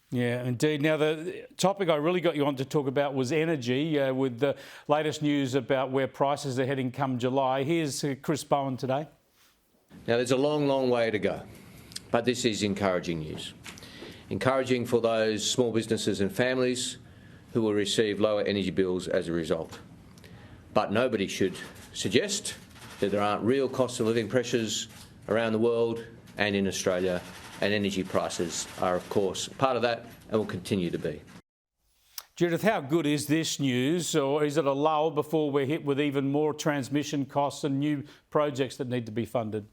Yeah, indeed. Now, the topic I really got you on to talk about was energy, with the latest news about where prices are heading come July. Here's Chris Bowen today. Now, there's a long, long way to go, but this is encouraging news. Encouraging for those small businesses and families who will receive lower energy bills as a result. But nobody should suggest that there aren't real cost of living pressures around the world and in Australia, and energy prices are, of course, part of that and will continue to be. Judith, how good is this news, or is it a lull before we're hit with even more transmission costs and new projects that need to be funded?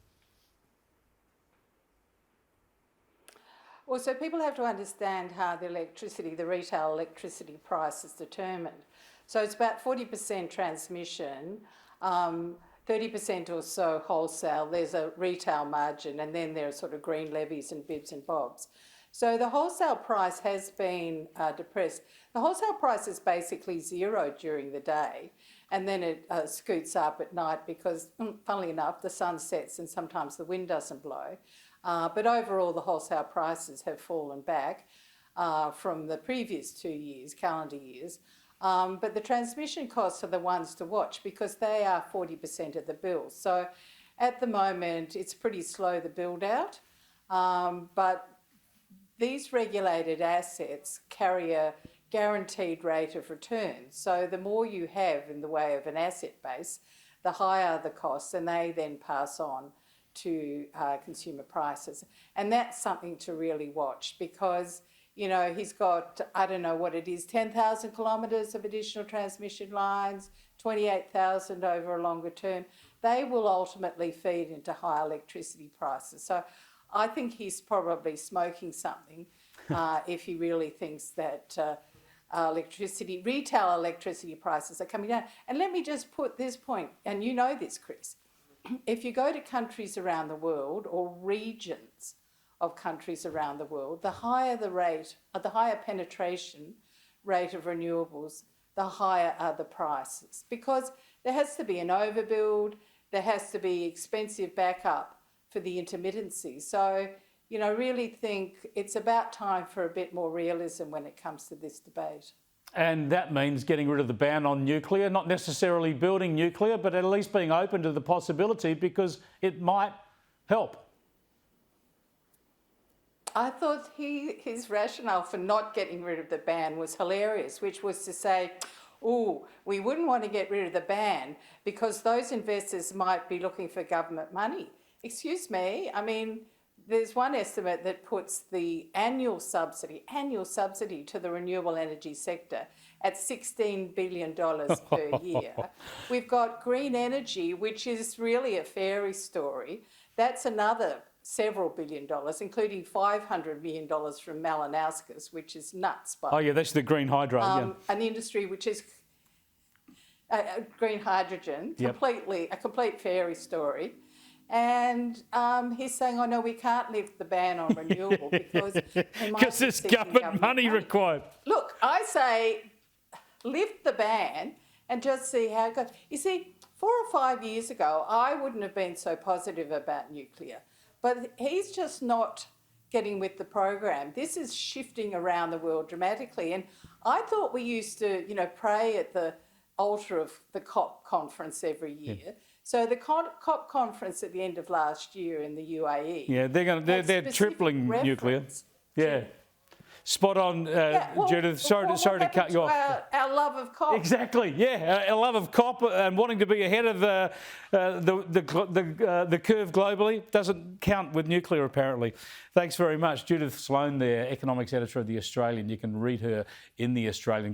Well, so people have to understand how the retail electricity price is determined. So it's about 40% transmission, 30% or so wholesale. There's a retail margin, and then there are sort of green levies and bits and bobs. So the wholesale price has been depressed. The wholesale price is basically zero during the day, and then it scoots up at night because, funnily enough, the sun sets and sometimes the wind doesn't blow. But overall, the wholesale prices have fallen back from the previous 2 years, calendar years. But the transmission costs are the ones to watch because they are 40% of the bill. So at the moment, it's pretty slow, the build out. But these regulated assets carry a guaranteed rate of return. So the more you have in the way of an asset base, the higher the costs, and they then pass on to consumer prices. And that's something to really watch because, you know, he's got, I don't know what it is, 10,000 kilometres of additional transmission lines, 28,000 over a longer term. They will ultimately feed into high electricity prices. So I think he's probably smoking something if he really thinks that retail electricity prices are coming down. And let me just put this point, and you know this, Chris. If you go to countries around the world or regions of countries around the world, the higher the rate, the higher penetration rate of renewables, the higher are the prices. Because there has to be an overbuild, there has to be expensive backup for the intermittency. So, you know, really think it's about time for a bit more realism when it comes to this debate. And that means getting rid of the ban on nuclear, not necessarily building nuclear, but at least being open to the possibility because it might help. I thought his rationale for not getting rid of the ban was hilarious, which was to say, oh, we wouldn't want to get rid of the ban because those investors might be looking for government money. Excuse me, I mean, there's one estimate that puts the annual subsidy to the renewable energy sector at $16 billion per year. We've got green energy, which is really a fairy story. That's another several $billion, including $500 million from Malinauskas, which is nuts. Oh yeah, that's the green hydro. Yeah. An industry which is green hydrogen, yep. A complete fairy story. And he's saying, oh no, we can't lift the ban on renewable because there's government money required. Look, I say lift the ban and just see how it goes. You see, 4 or 5 years ago, I wouldn't have been so positive about nuclear, but he's just not getting with the program. This is shifting around the world dramatically. And I thought we used to, you know, pray at the altar of the COP conference every year. Yeah. So the COP conference at the end of last year in the UAE. Yeah, they're tripling nuclear. Yeah. Spot on, Judith. Sorry to cut you off. Our love of COP. Exactly. Yeah, our love of COP and wanting to be ahead of the curve globally doesn't count with nuclear, apparently. Thanks very much, Judith Sloan, there, economics editor of the Australian. You can read her in the Australian.